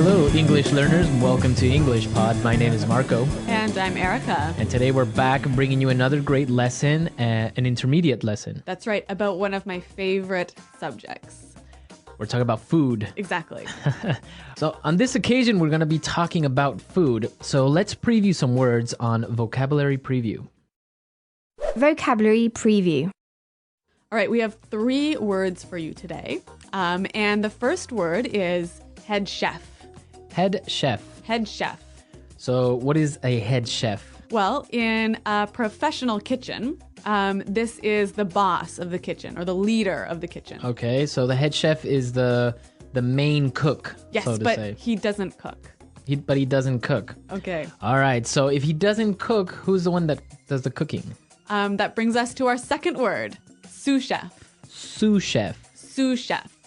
Hello, English learners. Welcome to EnglishPod. My name is Marco. And I'm Erica. And today we're back bringing you another great lesson, an intermediate lesson. That's right, about one of my favorite subjects. We're talking about food. Exactly. So on this occasion, we're going to be talking about food. So let's preview some words on Vocabulary Preview. Vocabulary Preview. All right, we have 3 words for you today. And the first word is head chef. Head chef. Head chef. So what is a head chef? Well, in a professional kitchen, this is the boss of the kitchen or the leader of the kitchen. Okay, so the head chef is the main cook, Yes, so to but say. he doesn't cook. But he doesn't cook. Okay. All right, so if he doesn't cook, who's the one that does the cooking? That brings us to our second word, sous chef. Sous chef. Sous chef.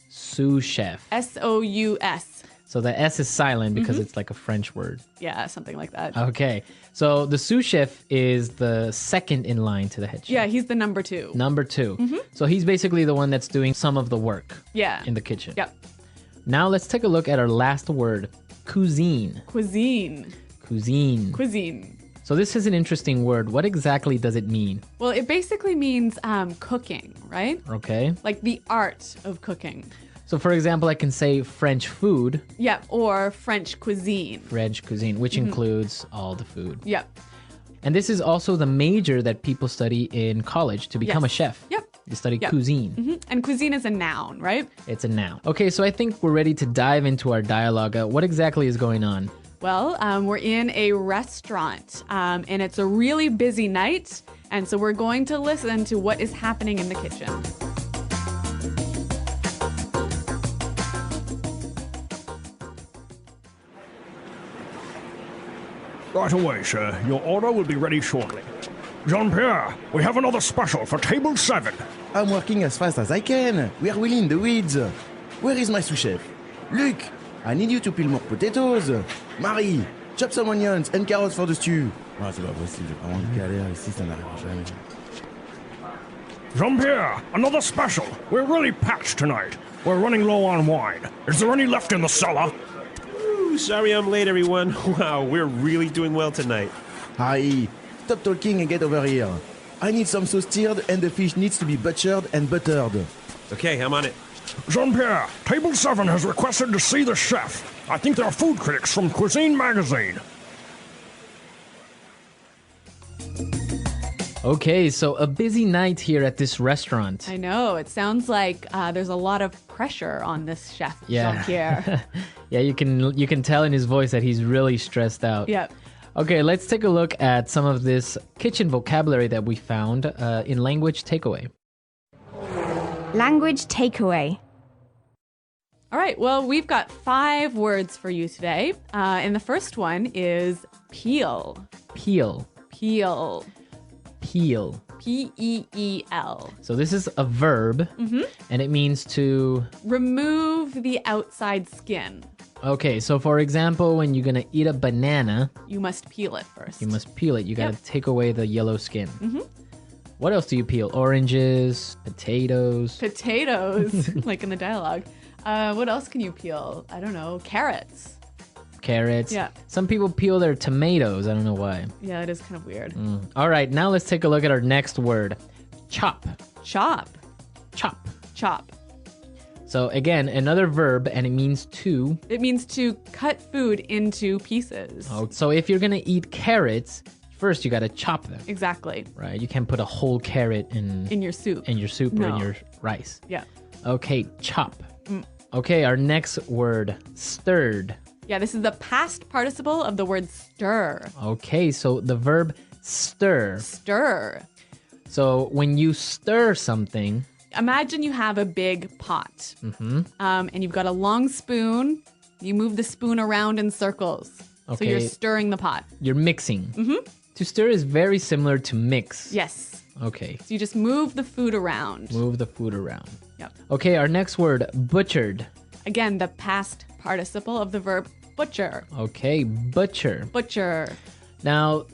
Sous chef. S-O-U-S. So the S is silent because it's like a French word. Yeah, something like that. Okay, so the sous chef is the second in line to the head chef. Yeah, he's the number 2. Number 2. So he's basically the one that's doing some of the work Yeah. in the kitchen. Yep. Now let's take a look at our last word, cuisine. Cuisine. Cuisine. Cuisine. So this is an interesting word. What exactly does it mean? Well, it basically means cooking, right? Okay. Like the art of cooking. So for example, I can say French food, Yep. Or French cuisine. French cuisine, which includes all the food. Yep. And this is also the major that people study in college to become a Yes. chef. Yep. You study Yep. cuisine. And cuisine is a noun, right? It's a noun. Okay, so I think we're ready to dive into our dialogue. What exactly is going on? Well, we're in a restaurant and it's a really busy night. And so we're going to listen to what is happening in the kitchen. Right away, sir. Your order will be ready shortly. Jean-Pierre, we have another special for table 7. I'm working as fast as I can. We are really in the weeds. Where is my sous chef? Luc, I need you to peel more potatoes. Marie, chop some onions and carrots for the stew. Ah, c'est pas possible, j'ai vraiment une galère ici, ça n'arrive jamais. Jean-Pierre, another special. We're really packed tonight. We're running low on wine. Is there any left in the cellar? Ooh, sorry I'm late, everyone. Wow, we're really doing well tonight. Harry, stop talking and get over here. I need some sauce tiered and the fish needs to be butchered and buttered. Okay, I'm on it. Jean-Pierre, table 7 has requested to see the chef. I think they're food critics from Cuisine Magazine. Okay, so a busy night here at this restaurant. I know. It sounds like there's a lot of pressure on this chef, Yeah. Jean-Pierre. Yeah, you can tell in his voice that he's really stressed out. Yep. Okay, let's take a look at some of this kitchen vocabulary that we found in Language Takeaway. Language Takeaway. All right. Well, we've got 5 words for you today. And the first one is peel. Peel. Peel. Peel. P-E-E-L. So this is a verb, and it means to... Remove the outside skin. Okay, so for example, when you're going to eat a banana, You must peel it first. you must peel it. You got to Yep. take away the yellow skin. What else do you peel? Oranges, potatoes. Potatoes, like in the dialogue. What else can you peel? I don't know. Carrots. Carrots. Yeah. Some people peel their tomatoes. I don't know why. Yeah, it is kind of weird. All right, now let's take a look at our next word. Chop. Chop. Chop. Chop. So again, another verb, and it means to. It means to cut food into pieces. Oh, so if you're gonna eat carrots, first you gotta chop them, Exactly. right? You can't put a whole carrot in In your soup. your soup or in No. your rice. Yeah. Okay, chop. Okay, our next word, stirred. Yeah, this is the past participle of the word stir. Okay, so the verb stir. Stir. So when you stir something, Imagine you have a big pot. And you've got a long spoon. You move the spoon around in circles. So you're Okay. stirring the pot. you're mixing. To stir is very similar to mix. Yes. Okay, So you just move the food around. move the food around. Yep. Okay, our next word, butchered. Again, the past participle of the verb butcher. Okay, butcher. Butcher. Now,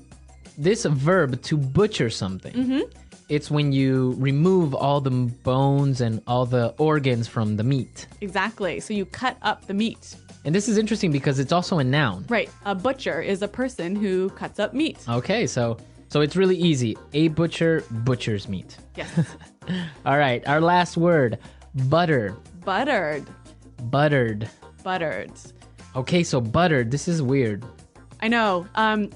this verb to butcher something, it's when you remove all the bones and all the organs from the meat. Exactly. So you cut up the meat. And this is interesting because it's also a noun. Right. A butcher is a person who cuts up meat. Okay, so it's really easy. A butcher butchers meat. Yes. All right, our last word, butter. Buttered. Buttered. Buttered. Okay, so buttered, this is weird. I know.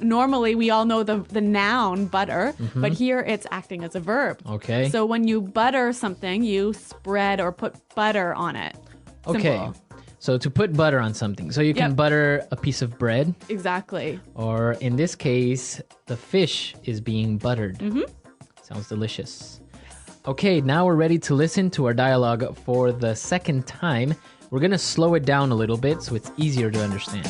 Normally, we all know the noun butter, but here it's acting as a verb. Okay. So when you butter something, you spread or put butter on it. Okay. Simple. So to put butter on something. So you can Yep. butter a piece of bread, Exactly. or in this case, the fish is being buttered. Sounds delicious. Okay, now we're ready to listen to our dialogue for the second time. We're going to slow it down a little bit so it's easier to understand.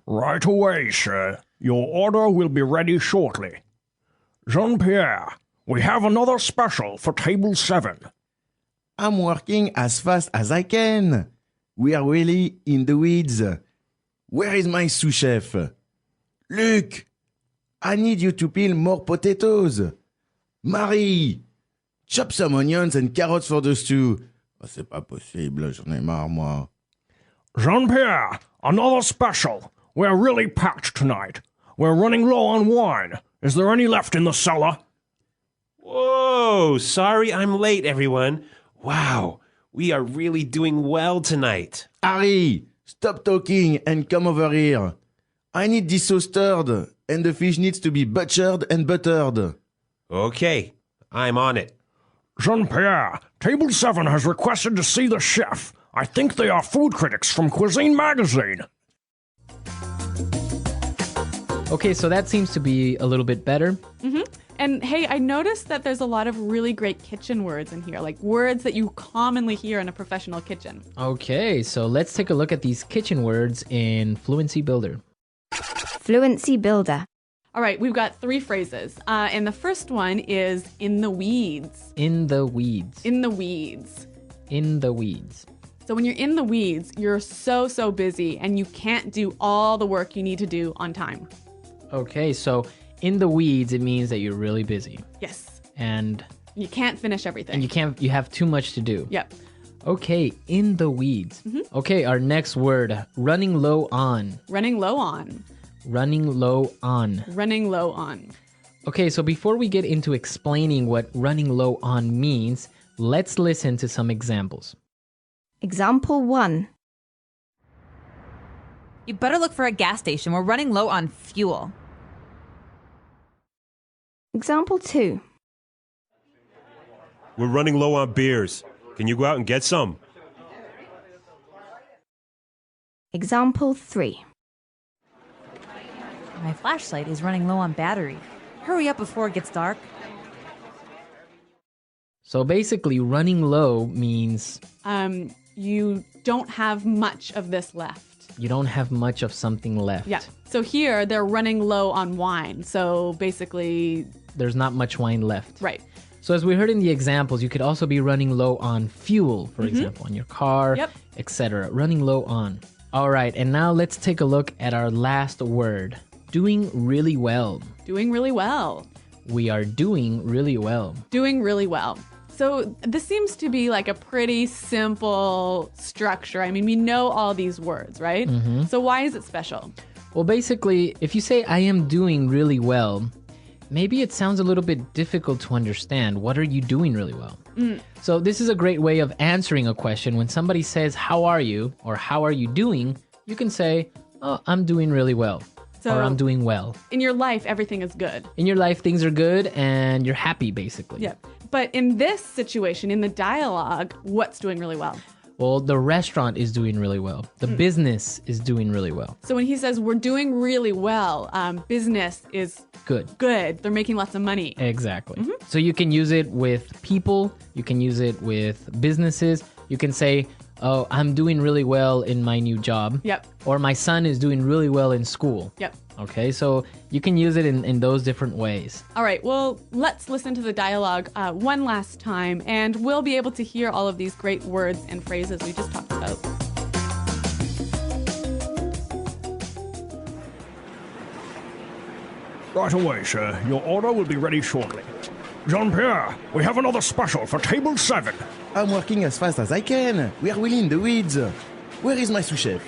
Right away, sir. Your order will be ready shortly. Jean-Pierre, we have another special for table 7. I'm working as fast as I can. We are really in the weeds. Where is my sous chef? Luc, I need you to peel more potatoes. Marie, chop some onions and carrots for the stew. Oh, c'est pas possible, j'en ai marre, moi. Jean-Pierre, another special. We're really packed tonight. We're running low on wine. Is there any left in the cellar? Whoa, sorry I'm late, everyone. Wow, we are really doing well tonight. Harry, stop talking and come over here. I need this sauce stirred, and the fish needs to be butchered and buttered. Okay, I'm on it. Jean-Pierre, table 7 has requested to see the chef. I think they are food critics from Cuisine Magazine. Okay, so that seems to be a little bit better. And hey, I noticed that there's a lot of really great kitchen words in here, like words that you commonly hear in a professional kitchen. Okay, so let's take a look at these kitchen words in Fluency Builder. Fluency builder. All right, we've got 3 phrases. And the first one is in the weeds. In the weeds. In the weeds. In the weeds. So when you're in the weeds, you're so busy and you can't do all the work you need to do on time. Okay, so in the weeds, it means that you're really busy. Yes. And You can't finish everything. you have too much to do. Yep. Okay, in the weeds. Okay, our next word, running low on. Running low on. Running low on. Running low on. Okay, so before we get into explaining what running low on means, let's listen to some examples. Example 1. You better look for a gas station. We're running low on fuel. Example 2. We're running low on beers. Can you go out and get some? Example 3. My flashlight is running low on battery. Hurry up before it gets dark. So basically, running low means You don't have much of this left. you don't have much of something left. Yeah. So here they're running low on wine. So basically, There's not much wine left. right. So as we heard in the examples, you could also be running low on fuel, for example, on your car, Yep. etc. Running low on. All right, and now let's take a look at our last word. Doing really well. Doing really well. We are doing really well. Doing really well. So this seems to be like a pretty simple structure. I mean, we know all these words, right? So why is it special? Well, basically, if you say I am doing really well, maybe it sounds a little bit difficult to understand. What are you doing really well? So this is a great way of answering a question. When somebody says, how are you? Or how are you doing? You can say, oh, I'm doing really well. So or I'm doing well. in your life, everything is good. In your life, things are good and you're happy, basically. Yeah. But in this situation, in the dialogue, what's doing really well? Well, the restaurant is doing really well. The business is doing really well. So when he says we're doing really well, business is Good. good. They're making lots of money. Exactly. So you can use it with people. You can use it with businesses. You can say, oh, I'm doing really well in my new job. Yep. Or my son is doing really well in school. Yep. Okay, so you can use it in those different ways. All right, well, let's listen to the dialogue one last time, and we'll be able to hear all of these great words and phrases we just talked about. Right away, sir. Your order will be ready shortly. Jean-Pierre, we have another special for table 7. I'm working as fast as I can. We are really in the weeds. Where is my sous-chef?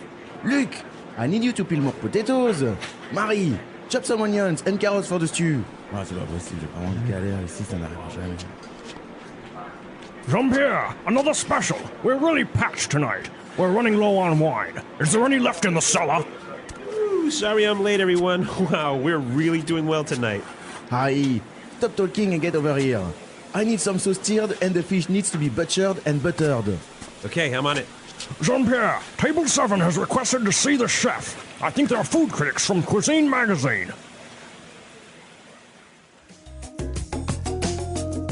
Luc, I need you to peel more potatoes. Marie, chop some onions and carrots for the stew. Ah, c'est pas possible, j'ai vraiment une galère ici, ça n'arrivera jamais. Jean-Pierre, another special. We're really packed tonight. We're running low on wine. Is there any left in the cellar? Ooh, sorry I'm late, everyone. Wow, we're really doing well tonight. Harry, stop talking and get over here. I need some sauce tiered and the fish needs to be butchered and buttered. Okay, I'm on it. Jean-Pierre, table 7 has requested to see the chef. I think they're food critics from Cuisine Magazine.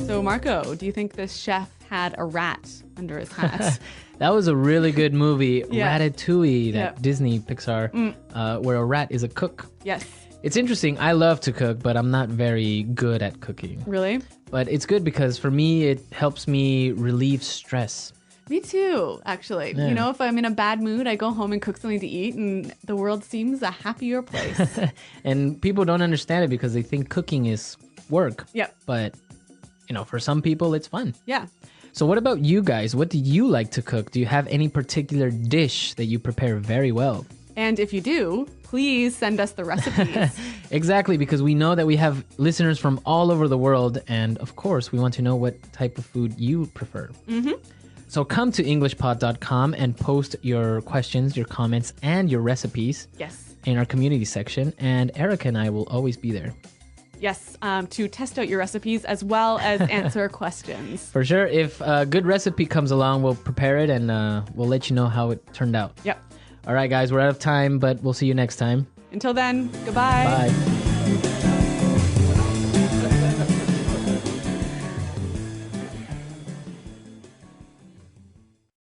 So, Marco, do you think this chef had a rat under his hat? That was a really good movie, Yeah. Ratatouille, that Yeah. Disney Pixar, where a rat is a cook. Yes. It's interesting. I love to cook, but I'm not very good at cooking. Really? But it's good because for me, it helps me relieve stress. Me too, actually. Yeah. You know, if I'm in a bad mood, I go home and cook something to eat, and the world seems a happier place. And people don't understand it because they think cooking is work. Yep. But, for some people, it's fun. Yeah. So what about you guys? What do you like to cook? Do you have any particular dish that you prepare very well? And if you do, please send us the recipes. Exactly, because we know that we have listeners from all over the world. And of course, we want to know what type of food you prefer. Mm-hmm. So come to EnglishPod.com and post your questions, your comments, and your recipes Yes. in our community section. And Erica and I will always be there. Yes, to test out your recipes as well as answer questions. For sure. If a good recipe comes along, we'll prepare it and we'll let you know how it turned out. Yep. All right, guys, we're out of time, but we'll see you next time. Until then, goodbye. Bye.